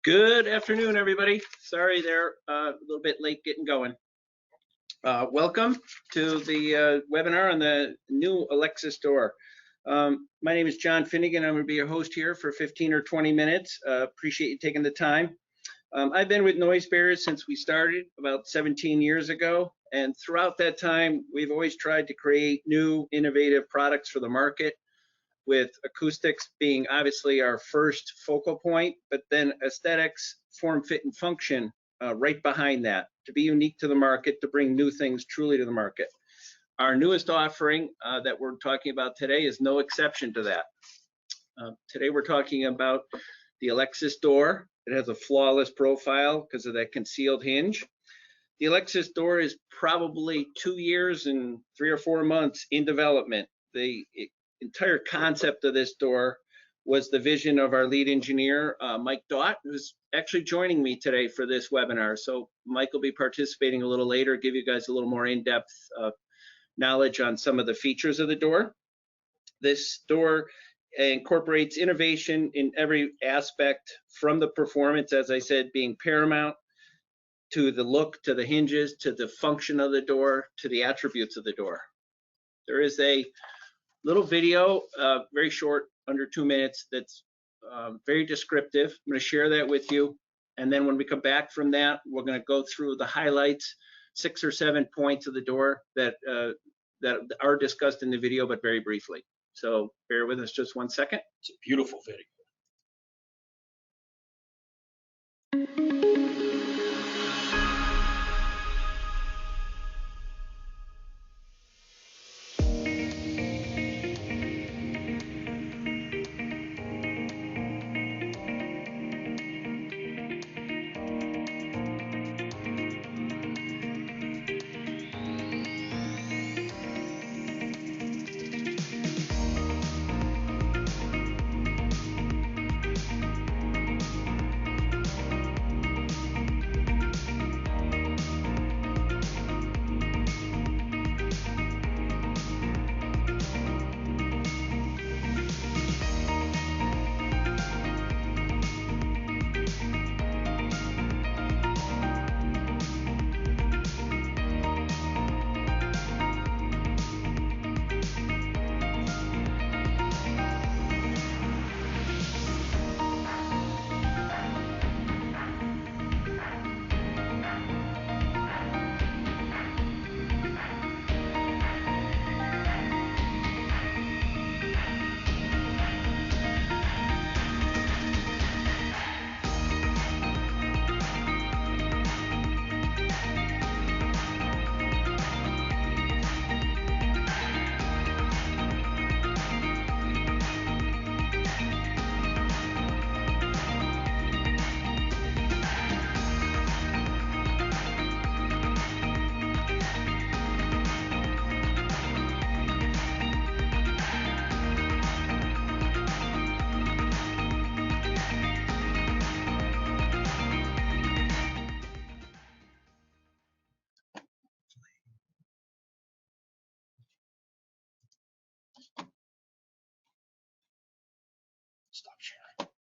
Good afternoon, everybody. Sorry they're a little bit late getting going. Welcome to the webinar on the new Alexis Door. My name is John Finnegan. I'm going to be your host here for 15 or 20 minutes. Appreciate you taking the time. I've been with Noise Barriers since we started about 17 years ago, and throughout that time, we've always tried to create new, innovative products for the market, with acoustics being obviously our first focal point, but then aesthetics, form, fit, and function right behind that, to be unique to the market, to bring new things truly to the market. Our newest offering that we're talking about today is no exception to that. Today we're talking about the Alexis Door. It has a flawless profile because of that concealed hinge. The Alexis Door is probably 2 years and 3 or 4 months in development. The entire concept of this door was the vision of our lead engineer, Mike Dott, who's actually joining me today for this webinar. So Mike will be participating a little later, give you guys a little more in-depth knowledge on some of the features of the door. This door incorporates innovation in every aspect, from the performance, as I said, being paramount, to the look, to the hinges, to the function of the door, to the attributes of the door. There is a little video, very short, under 2 minutes, that's very descriptive. I'm going to share that with you, and then when we come back from that, we're going to go through the highlights, 6 or 7 points of the door that that are discussed in the video, but very briefly. So bear with us just 1 second. It's a beautiful video. Stop sharing.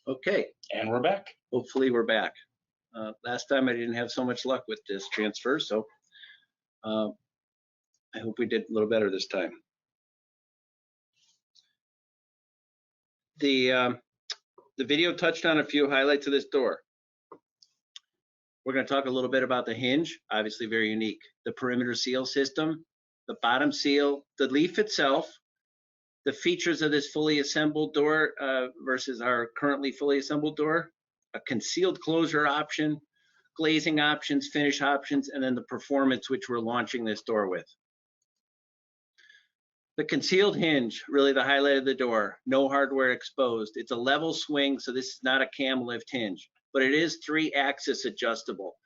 Okay. And we're back. Hopefully we're back. Last time I didn't have so much luck with this transfer, so I hope we did a little better this time. The video touched on a few highlights of this door. We're going to talk a little bit about the hinge, obviously very unique. The perimeter seal system, the bottom seal, the leaf itself, the features of this fully assembled door versus our currently fully assembled door, a concealed closure option, glazing options, finish options, and then the performance which we're launching this door with. The concealed hinge, really the highlight of the door, no hardware exposed. It's a level swing, so this is not a cam lift hinge, but it is 3-axis adjustable.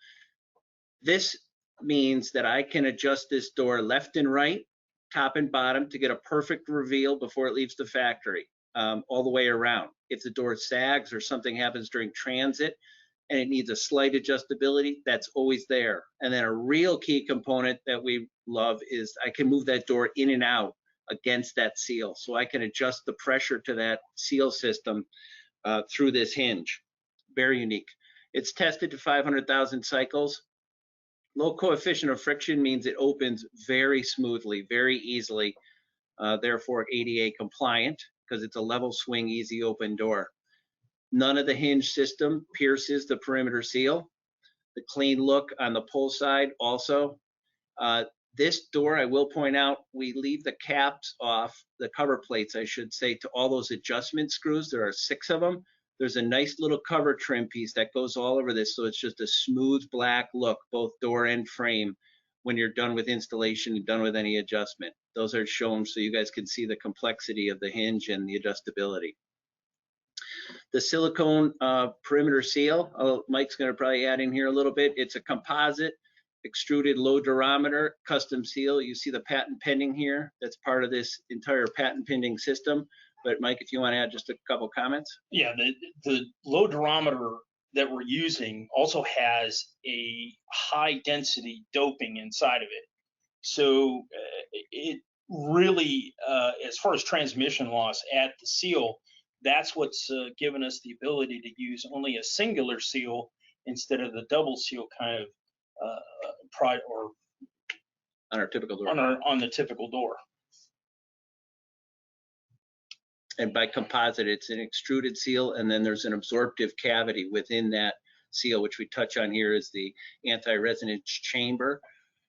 This means that I can adjust this door left and right, top and bottom, to get a perfect reveal before it leaves the factory, all the way around. If the door sags or something happens during transit, and it needs a slight adjustability, that's always there. And then a real key component that we love is I can move that door in and out against that seal. So I can adjust the pressure to that seal system through this hinge. Very unique. It's tested to 500,000 cycles. Low coefficient of friction means it opens very smoothly, very easily, therefore ADA compliant because it's a level swing, easy open door. None of the hinge system pierces the perimeter seal. The clean look on the pull side also. This door, I will point out, we leave the caps off, the cover plates, I should say, to all those adjustment screws. There are 6 of them. There's a nice little cover trim piece that goes all over this, so it's just a smooth black look, both door and frame, when you're done with installation and done with any adjustment. Those are shown so you guys can see the complexity of the hinge and the adjustability. The silicone perimeter seal, Mike's going to probably add in here a little bit. It's a composite extruded low durometer custom seal. You see the patent pending here. That's part of this entire patent pending system. But Mike, if you want to add just a couple comments. Yeah, the low durometer that we're using also has a high density doping inside of it. So it really, as far as transmission loss at the seal, that's what's given us the ability to use only a singular seal instead of the double seal kind of or on our typical door. On the typical door. And by composite, it's an extruded seal, and then there's an absorptive cavity within that seal, which we touch on here is the anti-resonance chamber.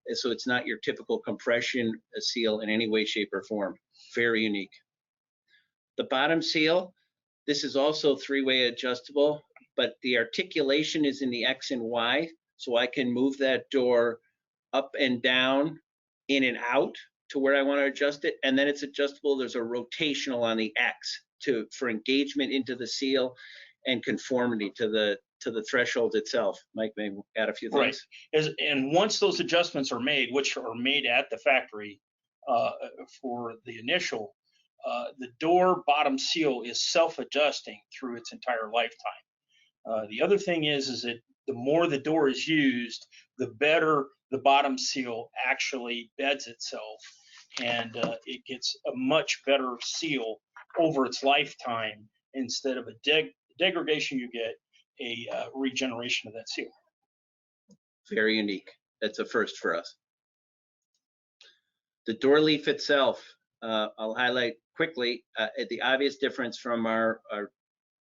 And so it's not your typical compression seal in any way, shape, or form. Very unique. The bottom seal, this is also 3-way adjustable, but the articulation is in the X and Y, so I can move that door up and down, in and out to where I want to adjust it, and then it's adjustable. There's a rotational on the X for engagement into the seal and conformity to the threshold itself. Mike may add a few things. Right, and once those adjustments are made, which are made at the factory for the initial, the door bottom seal is self-adjusting through its entire lifetime. The other thing is that the more the door is used, the better the bottom seal actually beds itself, and it gets a much better seal over its lifetime. Instead of a degradation, you get a regeneration of that seal. Very unique. That's a first for us. The door leaf itself, I'll highlight quickly the obvious difference from our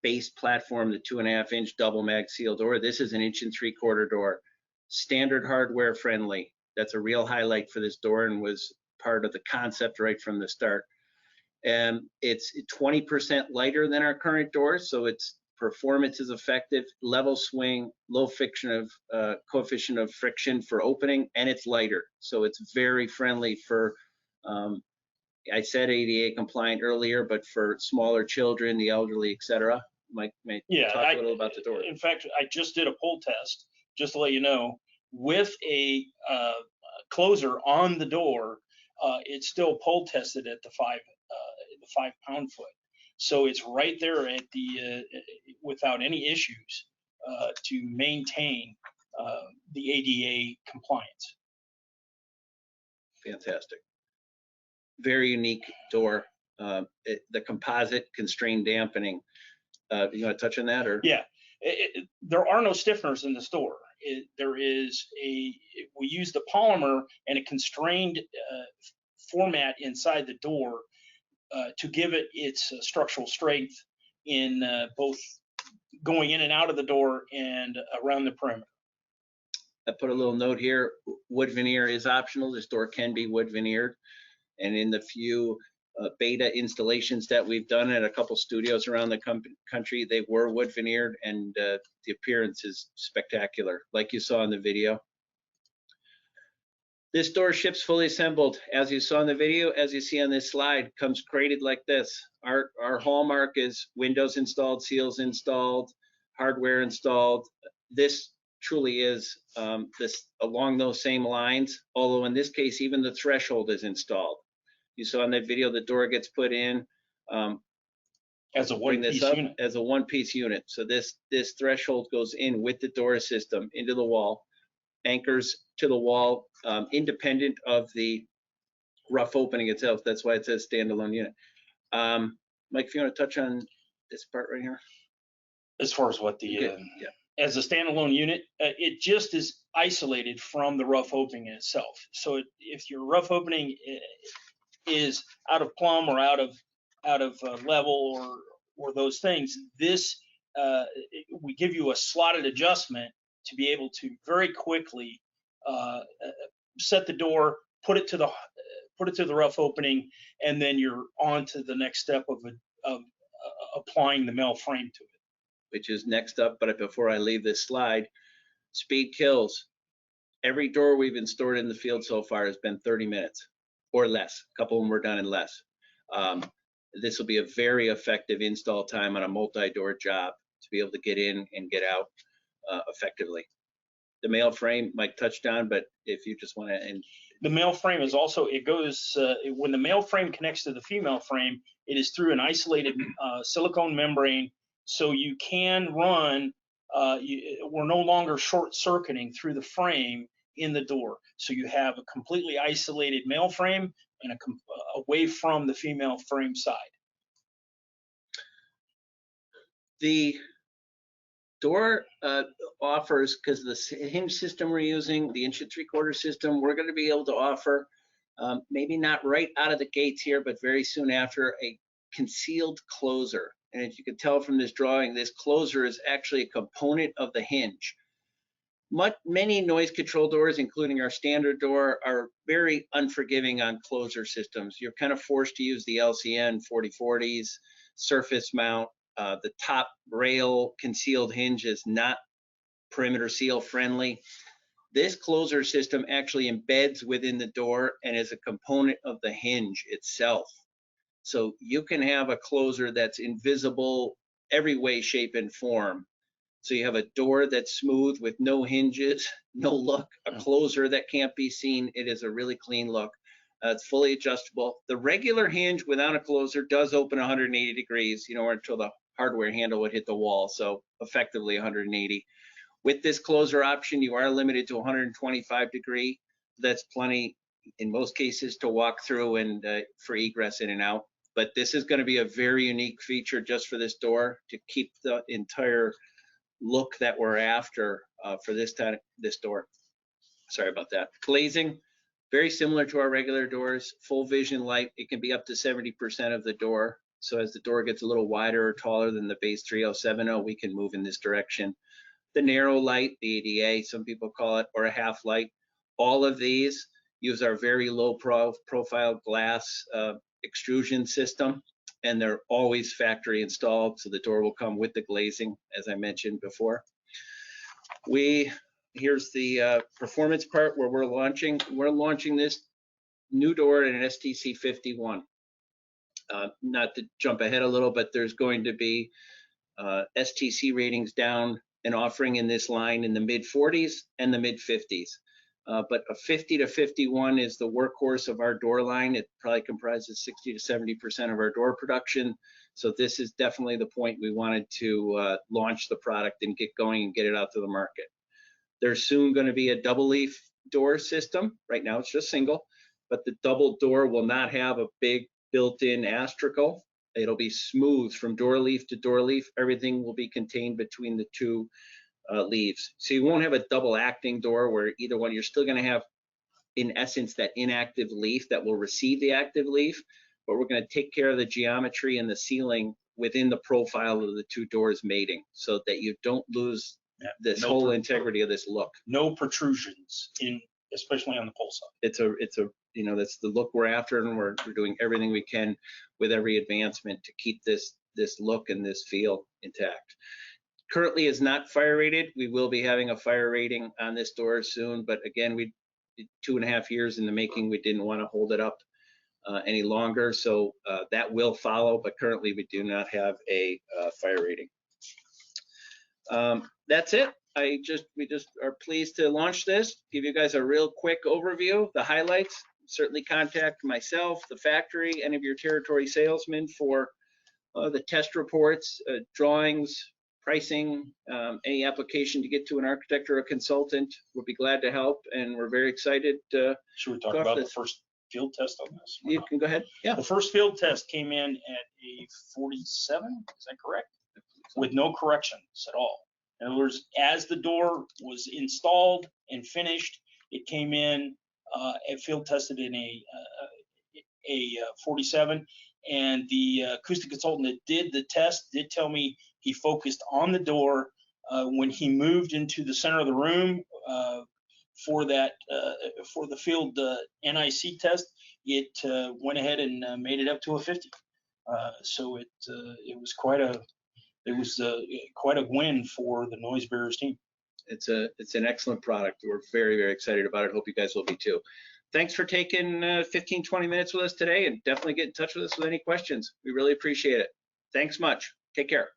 base platform, the 2.5-inch double mag seal door. This is an 1 3/4 door, standard hardware friendly. That's a real highlight for this door and was part of the concept right from the start. And it's 20% lighter than our current doors, so its performance is effective, level swing, low coefficient of friction for opening, and it's lighter, so it's very friendly for I said ADA compliant earlier, but for smaller children, the elderly, etc. Mike may talk a little about the door. In fact, I just did a pull test, just to let you know, with a closer on the door. It's still pull tested at the 5 pound-foot, so it's right there at the without any issues to maintain the ADA compliance. Fantastic. Very unique door. The composite constrained dampening. You want to touch on that, or? Yeah, there are no stiffeners in this door. We use the polymer and a constrained format inside the door to give it its structural strength in both going in and out of the door and around the perimeter. I put a little note here, wood veneer is optional. This door can be wood veneered. And in the few beta installations that we've done at a couple studios around the country, they were wood veneered, and the appearance is spectacular, like you saw in the video. This door ships fully assembled, as you saw in the video, as you see on this slide, comes crated like this. Our hallmark is windows installed, seals installed, hardware installed. This truly is along those same lines, although in this case, even the threshold is installed. You saw in that video, the door gets put in. As a bring this one-piece up unit. as a one-piece unit. So this threshold goes in with the door system into the wall, anchors to the wall, independent of the rough opening itself. That's why it says standalone unit. Mike, if you want to touch on this part right here. As far as what the, Yeah. as a standalone unit, it just is isolated from the rough opening itself. So if your rough opening is out of plumb or out of level or those things, this we give you a slotted adjustment to be able to very quickly set the door, put it to the rough opening, and then you're on to the next step of applying the male frame to it. Which is next up. But before I leave this slide, speed kills. Every door we've installed in the field so far has been 30 minutes or less. A couple of them were done in less. This will be a very effective install time on a multi-door job to be able to get in and get out effectively. The male frame Mike touched on, but if you just want to. And the male frame is also, it goes, when the male frame connects to the female frame, it is through an isolated silicone membrane. So you can run, we're no longer short circuiting through the frame in the door. So you have a completely isolated male frame and away from the female frame side. The door offers, because the hinge system we're using, the 1 3/4 system, we're going to be able to offer, maybe not right out of the gates here, but very soon after, a concealed closer. And as you can tell from this drawing, this closer is actually a component of the hinge. Many noise control doors, including our standard door, are very unforgiving on closer systems. You're kind of forced to use the LCN 4040s, surface mount. The top rail concealed hinge is not perimeter seal friendly. This closer system actually embeds within the door and is a component of the hinge itself. So you can have a closer that's invisible every way, shape, and form. So you have a door that's smooth with no hinges, no look, a closer that can't be seen. It is a really clean look. It's fully adjustable. The regular hinge without a closer does open 180 degrees, or until the hardware handle would hit the wall. So effectively 180. With this closer option, you are limited to 125 degree. That's plenty in most cases to walk through and for egress in and out. But this is going to be a very unique feature just for this door to keep the entire look that we're after for this door. Sorry about that. Glazing, very similar to our regular doors. Full vision light. It can be up to 70% of the door. So as the door gets a little wider or taller than the base 3070, we can move in this direction. The narrow light, the ADA, some people call it, or a half light. All of these use our very low profile glass extrusion system, and they're always factory installed. So the door will come with the glazing, as I mentioned before. Here's the performance part where we're launching this new door in an STC 51. Not to jump ahead a little, but there's going to be STC ratings down and offering in this line in the mid 40s and the mid 50s. But a 50 to 51 is the workhorse of our door line. It probably comprises 60 to 70% of our door production. So this is definitely the point we wanted to launch the product and get going and get it out to the market. There's soon going to be a double leaf door system. Right now it's just single, but the double door will not have a big built-in astragal. It'll be smooth from door leaf to door leaf. Everything will be contained between the two leaves. So you won't have a double acting door where either one, you're still going to have, in essence, that inactive leaf that will receive the active leaf, but we're going to take care of the geometry and the sealing within the profile of the two doors mating so that you don't lose this whole integrity of this look. No protrusions, especially on the pole side. That's the look we're after, and we're doing everything we can with every advancement to keep this look and this feel intact. Currently is not fire rated. We will be having a fire rating on this door soon, but again, we 2.5 years in the making. We didn't want to hold it up any longer, so that will follow, but currently we do not have a fire rating. That's it. We just are pleased to launch this, give you guys a real quick overview, the highlights. Certainly contact myself, the factory, any of your territory salesmen for the test reports, drawings, pricing, any application to get to an architect or a consultant, we'll be glad to help, and we're very excited. Should we talk Go about for the this. first field test on this? You can go ahead. Yeah. The first field test came in at a 47, is that correct? With no corrections at all. In other words, as the door was installed and finished, it came in and field tested in a 47. And the acoustic consultant that did the test did tell me he focused on the door when he moved into the center of the room for that for the field NIC test. It went ahead and made it up to a 50. So it was quite a win for the Noise Barriers team. It's an excellent product. We're very, very excited about it. Hope you guys will be too. Thanks for taking 15, 20 minutes with us today, and definitely get in touch with us with any questions. We really appreciate it. Thanks much. Take care.